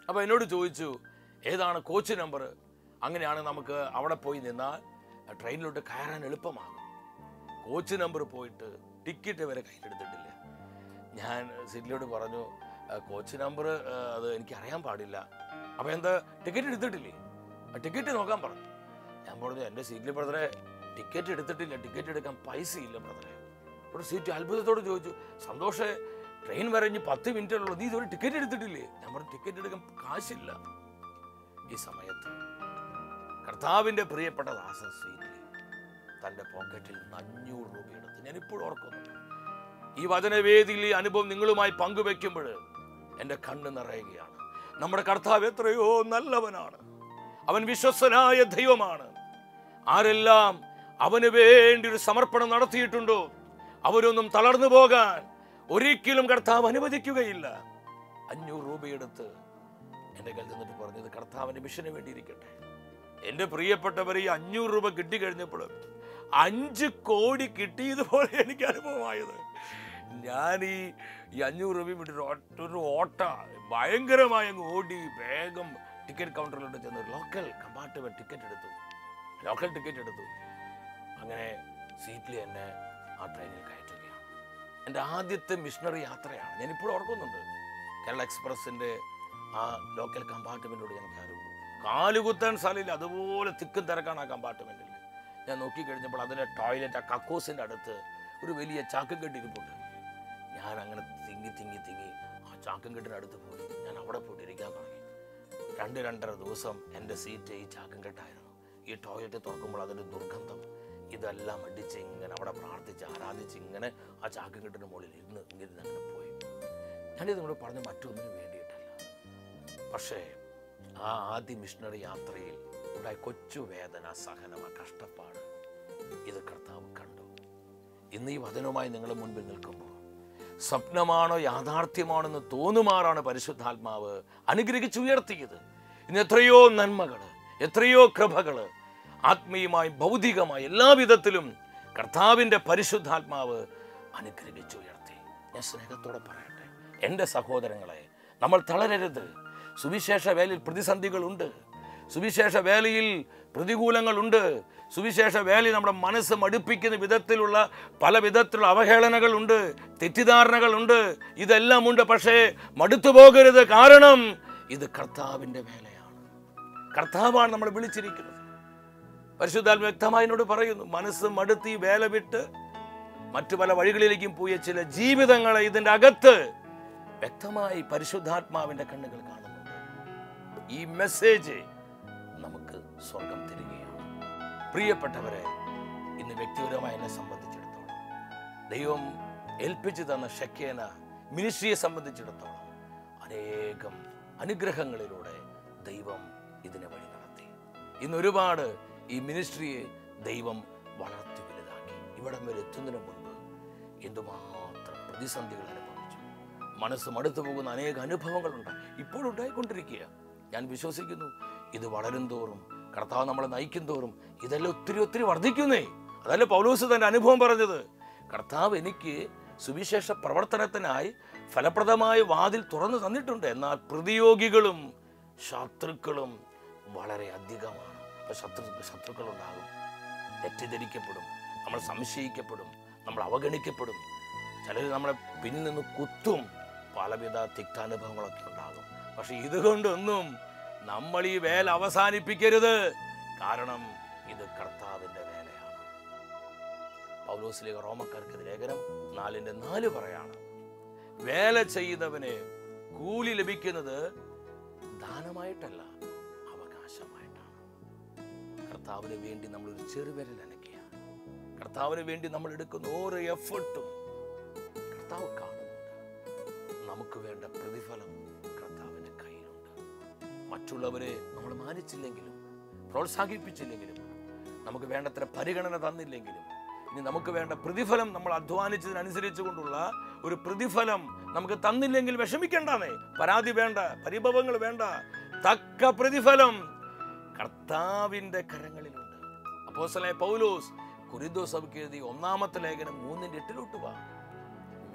Speaker 3: അപ്പോൾ എന്നോട് ചോദിച്ചു, ഏതാണ് കോച്ച് നമ്പർ? അങ്ങനെയാണ് നമുക്ക് അവിടെ പോയി നിന്നാൽ ട്രെയിനിലോട്ട് കയറാൻ എളുപ്പമാകും. കോച്ച് നമ്പർ പോയിട്ട് ടിക്കറ്റ് വരെ കയ്യിലെടുത്തിട്ടില്ല. ഞാൻ സിറ്റിലോട് പറഞ്ഞു, കോച്ച് നമ്പർ അത് എനിക്ക് അറിയാൻ പാടില്ല. അപ്പോൾ എന്താ, ടിക്കറ്റ് എടുത്തിട്ടില്ലേ? ടിക്കറ്റ് നോക്കാൻ പറഞ്ഞു. ഞാൻ പറഞ്ഞു, എൻ്റെ സീറ്റിൽ ബ്രദറെ ടിക്കറ്റ് എടുത്തിട്ടില്ല, ടിക്കറ്റ് എടുക്കാൻ പൈസ ഇല്ല ബ്രദറെ. ഒരു സീറ്റ് അത്ഭുതത്തോട് ചോദിച്ചു, സന്തോഷേ ട്രെയിൻ വരെ ഇനി 10 മിനിറ്റുള്ളൂ, നീ ഇതൊരു ടിക്കറ്റ് എടുത്തിട്ടില്ലേ? ഞാൻ പറഞ്ഞു, ടിക്കറ്റ് എടുക്കാൻ കാശില്ല. ഈ സമയത്ത് കർത്താവിൻ്റെ പ്രിയപ്പെട്ട ദാസൻ സ്വീറ്റ്ലി തൻ്റെ പോക്കറ്റിൽ നിന്ന് 500 രൂപ എടുത്ത്, ഞാൻ ഇപ്പോഴും ഓർക്കുന്നുണ്ട്. ഈ വചനവേദിയിൽ ഈ അനുഭവം നിങ്ങളുമായി പങ്കുവെക്കുമ്പോൾ എൻ്റെ കണ്ണ് നിറയുകയാണ്. നമ്മുടെ കർത്താവ് എത്രയോ നല്ലവനാണ്. അവൻ വിശ്വസ്തനായ ദൈവമാണ്. ആരെല്ലാം അവന് വേണ്ടി ഒരു സമർപ്പണം നടത്തിയിട്ടുണ്ടോ അവരൊന്നും തളർന്നു പോകാൻ ഒരിക്കലും കർത്താവ് അനുവദിക്കുകയില്ല. 500 രൂപയെടുത്ത് എൻ്റെ കയ്യിൽ നിന്നിട്ട് പറഞ്ഞത് കർത്താവിൻ്റെ മിഷന് വേണ്ടിയിരിക്കട്ടെ. എൻ്റെ പ്രിയപ്പെട്ടവർ, ഈ 500 രൂപ കിട്ടിക്കഴിഞ്ഞപ്പോൾ 5 കോടി കിട്ടിയതുപോലെ എനിക്ക് അനുഭവമായത്. ഞാൻ ഈ 500 രൂപയും വിട്ടിട്ട് ഒരു ഓട്ട ഭയങ്കരമായി അങ്ങ് ഓടി വേഗം ടിക്കറ്റ് കൗണ്ടറിലോട്ട് ചെന്ന് ലോക്കൽ കമ്പാർട്ട്മെന്റ് ടിക്കറ്റ് എടുത്തു. അങ്ങനെ സീറ്റിൽ എന്നെ ആ ട്രെയിനിൽ കയറ്റുകയാണ്. എൻ്റെ ആദ്യത്തെ മിഷണറി യാത്രയാണ്. ഞാനിപ്പോഴും ഓർക്കുന്നുണ്ട്. കേരള എക്സ്പ്രസിൻ്റെ ആ ലോക്കൽ കമ്പാർട്ട്മെൻറ്റിലൂടെ ഞാൻ കയറും. കാലുകുത്താൻ സ്ഥലമില്ല, അതുപോലെ തിക്കും തിരക്കാണ് ആ കമ്പാർട്ട്മെൻറ്റിൽ. ഞാൻ നോക്കിക്കഴിഞ്ഞപ്പോൾ അതിൻ്റെ ടോയ്ലറ്റ്, ആ കക്കൂസിൻ്റെ അടുത്ത് ഒരു വലിയ ചാക്കും കെട്ടിരിപ്പുണ്ട്. ഞാൻ അങ്ങനെ തിങ്ങി ആ ചാക്കും കെട്ടിനടുത്ത് പോയി. ഞാൻ അവിടെ പോയിട്ട് ഇരിക്കാൻ തുടങ്ങി. 2-2.5 ദിവസം എൻ്റെ സീറ്റ് ഈ ചാക്കും കെട്ടായിരുന്നു. ഈ ടോയ്ലറ്റ് തുറക്കുമ്പോൾ അതിൻ്റെ ദുർഗന്ധം, ഇതെല്ലാം അടിച്ച് ഇങ്ങനെ അവിടെ പ്രാർത്ഥിച്ച് ആരാധിച്ച് ഇങ്ങനെ ആ ചാക്കും കെട്ടിന് മുകളിൽ ഇങ്ങനെ പോയി. ഞാനിത് നിങ്ങളോട് പറഞ്ഞ മറ്റൊന്നിനും വേണ്ടിയിട്ടല്ല. പക്ഷേ ആ ആദ്യ മിഷണറി യാത്രയിൽ ഉണ്ടായ കൊച്ചു വേദന, സഹനം, കഷ്ടപ്പാട് ഇത് കർത്താവ് കണ്ടു. ഇന്ന് ഈ വചനവുമായി നിങ്ങളുടെ മുൻപിൽ നിൽക്കുമ്പോൾ സ്വപ്നമാണോ യാഥാർത്ഥ്യമാണെന്ന് തോന്നുമാറാണ് പരിശുദ്ധാത്മാവ് അനുഗ്രഹിച്ചുയർത്തിയത്. ഇന്ന് എത്രയോ നന്മകൾ, എത്രയോ കൃപകൾ, ആത്മീയമായി ഭൗതികമായി എല്ലാ വിധത്തിലും കർത്താവിൻ്റെ പരിശുദ്ധാത്മാവ് അനുഗ്രഹിച്ചുയർത്തി. ഞാൻ സ്നേഹത്തോടെ പറയട്ടെ, എൻ്റെ സഹോദരങ്ങളെ, നമ്മൾ തളരരുത്. സുവിശേഷ വേലയിൽ പ്രതിസന്ധികളുണ്ട്, സുവിശേഷ വേലയിൽ പ്രതികൂലങ്ങളുണ്ട്, സുവിശേഷ വേലയിൽ നമ്മുടെ മനസ്സ് മടുപ്പിക്കുന്ന വിധത്തിലുള്ള പല വിധത്തിലുള്ള അവഹേളനകളുണ്ട്, തെറ്റിദ്ധാരണകളുണ്ട്, ഇതെല്ലാം ഉണ്ട്. പക്ഷേ മടുത്തു പോകരുത്. കാരണം ഇത് കർത്താവിൻ്റെ വേലയാണ്. കർത്താവാണ് നമ്മളെ വിളിച്ചിരിക്കുന്നത്. പരിശുദ്ധാത്മാവ് വ്യക്തമായി എന്നോട് പറയുന്നു, മനസ്സ് മടുത്ത് ഈ വേല വിട്ട് മറ്റു പല വഴികളിലേക്കും പോയ ചില ജീവിതങ്ങളെ ഇതിൻ്റെ അകത്ത് വ്യക്തമായി പരിശുദ്ധാത്മാവിൻ്റെ കണ്ണുകൾ കാണുന്നുണ്ട്. ഈ മെസ്സേജ് നമുക്ക് സ്വർഗം തരികയാണ്. പ്രിയപ്പെട്ടവരെ, ഇന്ന് വ്യക്തിപരമായി എന്നെ സംബന്ധിച്ചിടത്തോളം ദൈവം ഏൽപ്പിച്ചു തന്ന ഷെക്കേന മിനിസ്ട്രിയെ സംബന്ധിച്ചിടത്തോളം അനേകം അനുഗ്രഹങ്ങളിലൂടെ ദൈവം ഇതിനെ വഴി നടത്തി. ഇന്ന് ഒരുപാട് ഈ മിനിസ്ട്രിയെ ദൈവം വളർത്തി വലുതാക്കി. ഇവിടം വരെ എത്തുന്നതിന് മുൻപ് എന്തുമാത്രം പ്രതിസന്ധികൾ അനുഭവിച്ചു, മനസ്സ് മടുത്തു പോകുന്ന അനേക അനുഭവങ്ങളുണ്ട്, ഇപ്പോഴും ഉണ്ടായിക്കൊണ്ടിരിക്കുക. ഞാൻ വിശ്വസിക്കുന്നു ഇത് വളരും തോറും, കർത്താവ് നമ്മളെ നയിക്കും തോറും ഇതെല്ലാം ഒത്തിരി വർദ്ധിക്കുന്നേ. അതല്ല പൗലോസ് തൻ്റെ അനുഭവം പറഞ്ഞത്. കർത്താവ് എനിക്ക് സുവിശേഷ പ്രവർത്തനത്തിനായി ഫലപ്രദമായ വാതിൽ തുറന്നു തന്നിട്ടുണ്ട്. എന്നാൽ പ്രതിയോഗികളും ശത്രുക്കളും വളരെ അധികമാണ്. അപ്പോൾ ശത്രുക്കളുണ്ടാകും, തെറ്റിദ്ധരിക്കപ്പെടും, നമ്മൾ സംശയിക്കപ്പെടും, നമ്മൾ അവഗണിക്കപ്പെടും, ചിലർ നമ്മളെ പിന്നിൽ നിന്ന് കുത്തും, പലവിധ തിക്താനുഭവങ്ങളൊക്കെ ഉണ്ടാകും. പക്ഷെ ഇതുകൊണ്ടൊന്നും നമ്മൾ ഈ വേല അവസാനിപ്പിക്കരുത്. കാരണം ഇത് കർത്താവിൻ്റെ വേലയാണ്. പൗലോസിലേക്ക് റോമക്കാർക്ക് ലേഖനം 4:4 പറയാണ്, വേല ചെയ്തവന് കൂലി ലഭിക്കുന്നത് ദാനമായിട്ടല്ല, അവകാശമായിട്ടാണ്. കർത്താവിന് വേണ്ടി നമ്മളൊരു ചെറുവിരൽ അനക്കുക, കർത്താവിന് വേണ്ടി നമ്മൾ എടുക്കുന്ന ഓരോ എഫർട്ടും കർത്താവ് കാണുന്നുണ്ട്. നമുക്ക് വേണ്ട പ്രതിഫലം കർത്താവിൻ്റെ കയ്യിലുണ്ട്. മറ്റുള്ളവരെ നമ്മൾ മാനിച്ചില്ലെങ്കിലും പ്രോത്സാഹിപ്പിച്ചില്ലെങ്കിലും നമുക്ക് വേണ്ടത്ര പരിഗണന തന്നില്ലെങ്കിലും ഇനി നമുക്ക് വേണ്ട പ്രതിഫലം നമ്മൾ അധ്വാനിച്ചതിനനുസരിച്ച് കൊണ്ടുള്ള ഒരു പ്രതിഫലം നമുക്ക് തന്നില്ലെങ്കിൽ വിഷമിക്കേണ്ടേ, പരാതി വേണ്ട, പരിഭവങ്ങൾ വേണ്ട. തക്ക പ്രതിഫലം കർത്താവിൻ്റെ കരങ്ങളിലുണ്ട്. അപ്പോസ്തലനായ പൗലോസ് കൊരിന്ത്യർ സഭയ്ക്ക് എഴുതിയ 1-ാമത്തെ ലേഖനം 3:8 വാ,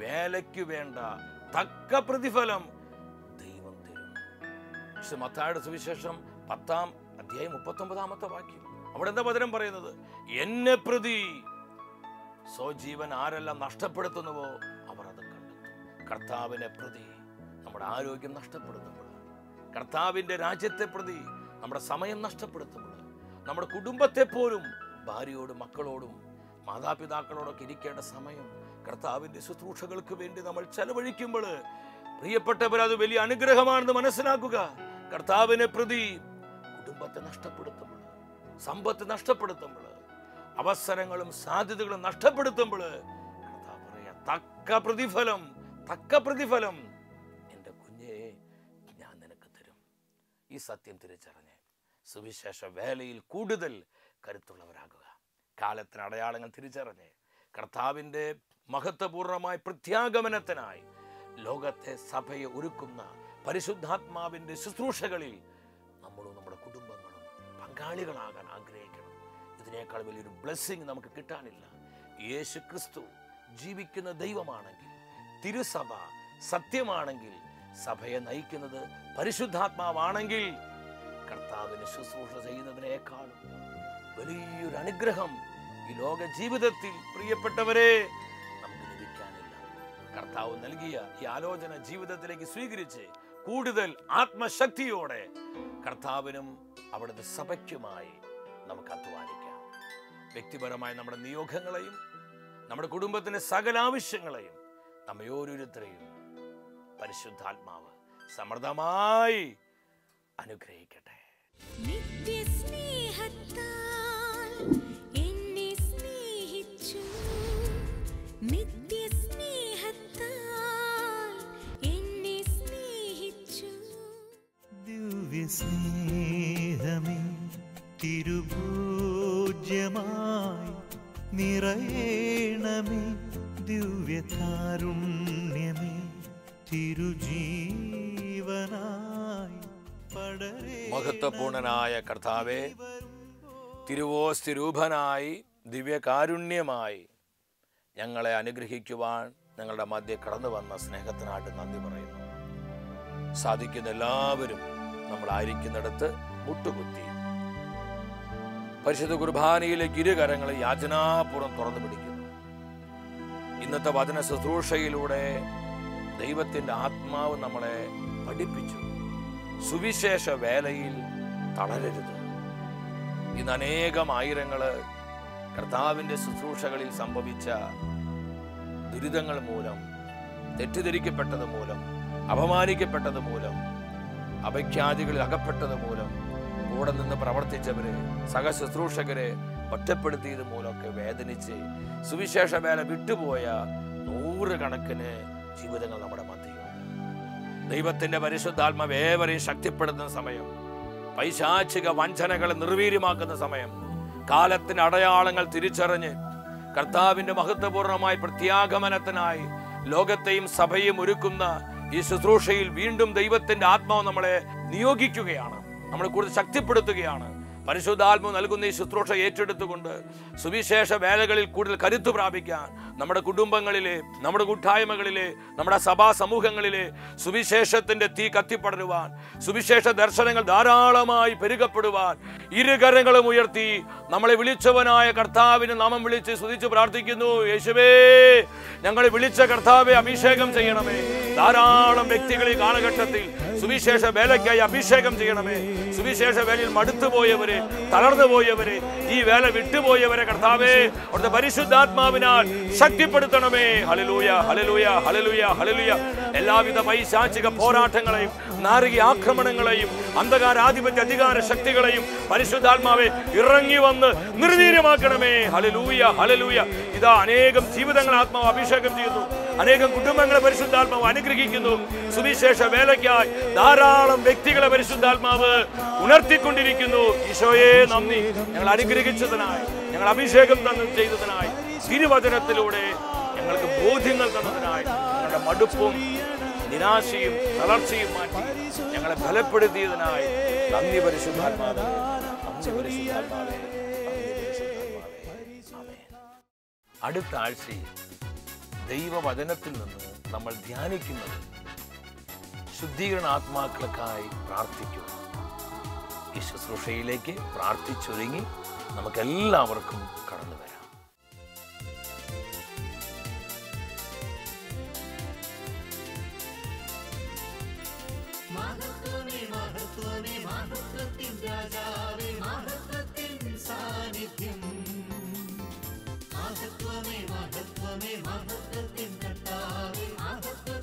Speaker 3: വേലയ്ക്ക് വേണ്ട തക്ക പ്രതിഫലം ദൈവം തരും. മത്തായിയുടെ സുവിശേഷം 10-ാം അധ്യായം 39-ാമത്തെ വാക്യം, അവിടെ എന്താ വചനം പറയുന്നത്? എന്നെ പ്രതി സ്വജീവൻ ആരെല്ലാം നഷ്ടപ്പെടുത്തുന്നുവോ അവർ അത് കണ്ടെത്തും. കർത്താവിനെ പ്രതി നമ്മുടെ ആരോഗ്യം നഷ്ടപ്പെടുത്തുമ്പോൾ, കർത്താവിൻ്റെ രാജ്യത്തെ പ്രതി നമ്മുടെ സമയം നഷ്ടപ്പെടുത്തുമ്പോൾ, നമ്മുടെ കുടുംബത്തെ പോലും ഭാര്യയോടും മക്കളോടും മാതാപിതാക്കളോടൊക്കെ ഇരിക്കേണ്ട സമയം കർത്താവിൻ്റെ ശുശ്രൂഷകൾക്ക് വേണ്ടി നമ്മൾ ചെലവഴിക്കുമ്പോൾ, പ്രിയപ്പെട്ടവർ, അത് വലിയ അനുഗ്രഹമാണെന്ന് മനസ്സിലാക്കുക. കർത്താവിനെ പ്രതി കുടുംബത്തെ നഷ്ടപ്പെടുത്തുമ്പോൾ, സമ്പത്ത് നഷ്ടപ്പെടുത്തുമ്പോൾ, അവസരങ്ങളും സാധ്യതകളും നഷ്ടപ്പെടുത്തുമ്പോൾ കർത്താവ് പറയാ, തക്ക പ്രതിഫലം എൻ്റെ കുഞ്ഞേ ഞാൻ നിനക്ക് തരും. ഈ സത്യം തിരിച്ചറിഞ്ഞ് സുവിശേഷ വേലയിൽ കൂടുതൽ കരുത്തുള്ളവരാകുക. കാലത്തിന് അടയാളങ്ങൾ തിരിച്ചറിഞ്ഞ് കർത്താവിൻ്റെ മഹത്വപൂർണമായ പ്രത്യാഗമനത്തിനായി ലോകത്തെ സഭയെ ഒരുക്കുന്ന പരിശുദ്ധാത്മാവിൻ്റെ ശുശ്രൂഷകളിൽ നമ്മളും നമ്മുടെ കുടുംബങ്ങളും പങ്കാളികളാകാൻ ആഗ്രഹിക്കണം. ഇതിനേക്കാൾ വലിയൊരു ബ്ലെസ്സിങ് നമുക്ക് കിട്ടാനില്ല. യേശു ക്രിസ്തു ജീവിക്കുന്ന ദൈവമാണെങ്കിൽ, തിരുസഭ സത്യമാണെങ്കിൽ, സഭയെ നയിക്കുന്നത് പരിശുദ്ധാത്മാവാണെങ്കിൽ, കർത്താവിന് ശുശ്രൂഷ ചെയ്യുന്നതിനേക്കാളും വലിയൊരു അനുഗ്രഹം ഈ ലോക ജീവിതത്തിൽ പ്രിയപ്പെട്ടവരെ നമുക്ക് ലഭിക്കാനില്ല. കർത്താവ് നൽകിയ ഈ ആലോചന ജീവിതത്തിലേക്ക് സ്വീകരിച്ച് കൂടുതൽ ആത്മശക്തിയോടെ കർത്താവിനും അവിടുത്തെ സഭയ്ക്കുമായി നമുക്ക് അധ്വാനിക്കാം. വ്യക്തിപരമായ നമ്മുടെ നിയോഗങ്ങളെയും നമ്മുടെ കുടുംബത്തിന്റെ സകല ആവശ്യങ്ങളെയും നമ്മെ ഓരോരുത്തരെയും പരിശുദ്ധാത്മാവ് സമൃദ്ധമായി അനുഗ്രഹിക്കട്ടെ.
Speaker 5: നിത്യസ്നേഹത്താൽ എന്നെ സ്നേഹിച്ചു, നിത്യസ്നേഹത്താൽ എന്നെ സ്നേഹിച്ചു.
Speaker 2: ദിവ്യസ്നേഹമേ തിരുഭോജ്യമായി നിറയണമേ, ദിവ്യകാരുണ്യമേ തിരുജീവനായി
Speaker 3: മഹത്വപൂർണനായ കർത്താവേ, തിരുവോസ്തിരൂപനായി ദിവ്യകാരുണ്യമായി ഞങ്ങളെ അനുഗ്രഹിക്കുവാൻ ഞങ്ങളുടെ മധ്യ കടന്നു വന്ന സ്നേഹത്തിനായിട്ട് നന്ദി പറയുന്നു. സാധിക്കുന്ന എല്ലാവരും നമ്മളായിരിക്കുന്നിടത്ത് മുട്ടുകുത്തി പരിശുദ്ധ കുർബാനയിലേക്ക് ഇരുകരങ്ങളെ യാചനാപൂർവ്വം തുറന്നു പിടിക്കുന്നു. ഇന്നത്തെ വചന ശുശ്രൂഷയിലൂടെ ദൈവത്തിൻ്റെ ആത്മാവ് നമ്മളെ പഠിപ്പിച്ചു. സുവിശേഷ വേലയിൽ തളരരുത്. ഇന്ന് അനേകം ആയിരങ്ങള് കർത്താവിൻ്റെ ശുശ്രൂഷകളിൽ സംഭവിച്ച ദുരിതങ്ങൾ മൂലം, തെറ്റിദ്ധരിക്കപ്പെട്ടത് മൂലം, അപമാനിക്കപ്പെട്ടത് മൂലം, അപഖ്യാതികളിൽ അകപ്പെട്ടത് മൂലം, കൂടെ നിന്ന് പ്രവർത്തിച്ചവരെ, സഹശുശ്രൂഷകരെ ഒറ്റപ്പെടുത്തിയത് മൂലമൊക്കെ വേദനിച്ച് സുവിശേഷ വേല വിട്ടുപോയ നൂറുകണക്കിന് ജീവിതങ്ങൾ നമ്മുടെ മധ്യയുണ്ട്. ദൈവത്തിന്റെ പരിശുദ്ധാത്മാവ് ഏവരെയും ശക്തിപ്പെടുത്തുന്ന സമയം, പൈശാചിക വഞ്ചനകളെ നിർവീര്യമാക്കുന്ന സമയം, കാലത്തിന് അടയാളങ്ങൾ തിരിച്ചറിഞ്ഞ് കർത്താവിന്റെ മഹത്വപൂർണമായ പ്രത്യാഗമനത്തിനായി ലോകത്തെയും സഭയും ഒരുക്കുന്ന ഈ ശുശ്രൂഷയിൽ വീണ്ടും ദൈവത്തിന്റെ ആത്മാവ് നമ്മളെ നിയോഗിക്കുകയാണ്, നമ്മളെ കൂടുതൽ ശക്തിപ്പെടുത്തുകയാണ്. പരിശുദ്ധാത്മാവ് നൽകുന്ന ഈ ശുശ്രൂഷ ഏറ്റെടുത്തുകൊണ്ട് സുവിശേഷ വേലകളിൽ കൂടുതൽ കരുത്തു പ്രാപിക്കാൻ നമ്മുടെ കുടുംബങ്ങളിലെ, നമ്മുടെ കൂട്ടായ്മകളിലെ, നമ്മുടെ സഭാ സമൂഹങ്ങളിലെ സുവിശേഷത്തിന്റെ തീ കത്തിപ്പടരുവാൻ, സുവിശേഷ ദർശനങ്ങൾ ധാരാളമായി പെരുകപ്പെടുവാൻ ഇരുകരങ്ങളും ഉയർത്തി നമ്മളെ വിളിച്ചവനായ കർത്താവിന് നാമം വിളിച്ച് സ്തുതിച്ച് പ്രാർത്ഥിക്കുന്നു. യേശുവേ, ഞങ്ങളെ വിളിച്ച കർത്താവെ അഭിഷേകം ചെയ്യണമേ. ധാരാളം വ്യക്തികളെ കാലഘട്ടത്തിൽ സുവിശേഷ വേലയ്ക്കായി അഭിഷേകം ചെയ്യണമേ. സുവിശേഷ വേലയിൽ മടുത്തുപോയവരെ, തളർന്നു പോയവരെ, ഈ വേല വിട്ടുപോയവരെ കർത്താവേ അവിടുത്തെ പരിശുദ്ധാത്മാവിനാൽ ശക്തിപ്പെടുത്തണമേ. Hallelujah, hallelujah, hallelujah, hallelujah. എല്ലാവിധ പൈശാചിക പോരാട്ടങ്ങളെയും നാരകീയ ആക്രമണങ്ങളെയും അന്ധകാരാധിപത്യ അധികാര ശക്തികളെയും പരിശുദ്ധാത്മാവെ ഇറങ്ങി വന്ന് നിർവീര്യമാക്കണമേ. Hallelujah, hallelujah. ഇതാ അനേകം ജീവിതങ്ങൾ ആത്മാവ് അഭിഷേകം ചെയ്യുന്നു, അനേകം കുടുംബങ്ങളെ പരിശുദ്ധാത്മാവ് അനുഗ്രഹിക്കുന്നു. സുവിശേഷ വേലയ്ക്കായി ധാരാളം വ്യക്തികളെ പരിശുദ്ധാത്മാവ് ഉണർത്തിക്കൊണ്ടിരിക്കുന്നു. ഈശോയെ നന്ദി, ഞങ്ങൾ അനുഗ്രഹിച്ചതിനായി, ഞങ്ങൾ അഭിഷേകം ചെയ്തതിനായി, തിരുവചനത്തിലൂടെ ഞങ്ങൾക്ക് ബോധ്യങ്ങൾ തന്നതിനായി, ഞങ്ങളുടെ മടുപ്പും നിരാശയും തളർച്ചയും മാറ്റി ഞങ്ങളെ ബലപ്പെടുത്തിയതിനായി നന്ദി പരിശുദ്ധാത്മാവേ, നന്ദി പരിശുദ്ധാത്മാവേ, നന്ദി പരിശുദ്ധാത്മാവേ. അടുത്ത ആഴ്ചയിൽ ദൈവവചനത്തിൽ നിന്ന് നമ്മൾ ധ്യാനിക്കുന്നത് ശുദ്ധീകരണ ആത്മാക്കൾക്കായി പ്രാർത്ഥിക്കുക. ഈ ശുശ്രൂഷയിലേക്ക് പ്രാർത്ഥിച്ചൊരുങ്ങി നമുക്കെല്ലാവർക്കും കടന്നു വരാം.
Speaker 1: മഹത്വമേ മഹത്വമേ മഹത്വത്തിൻ രാജാവേ, മഹത്വത്തിൻ സാന്നിധ്യം. മഹത്വമേ മഹത്വമേ മഹത്വത്തിൻ കർത്താവേ, മഹത്വ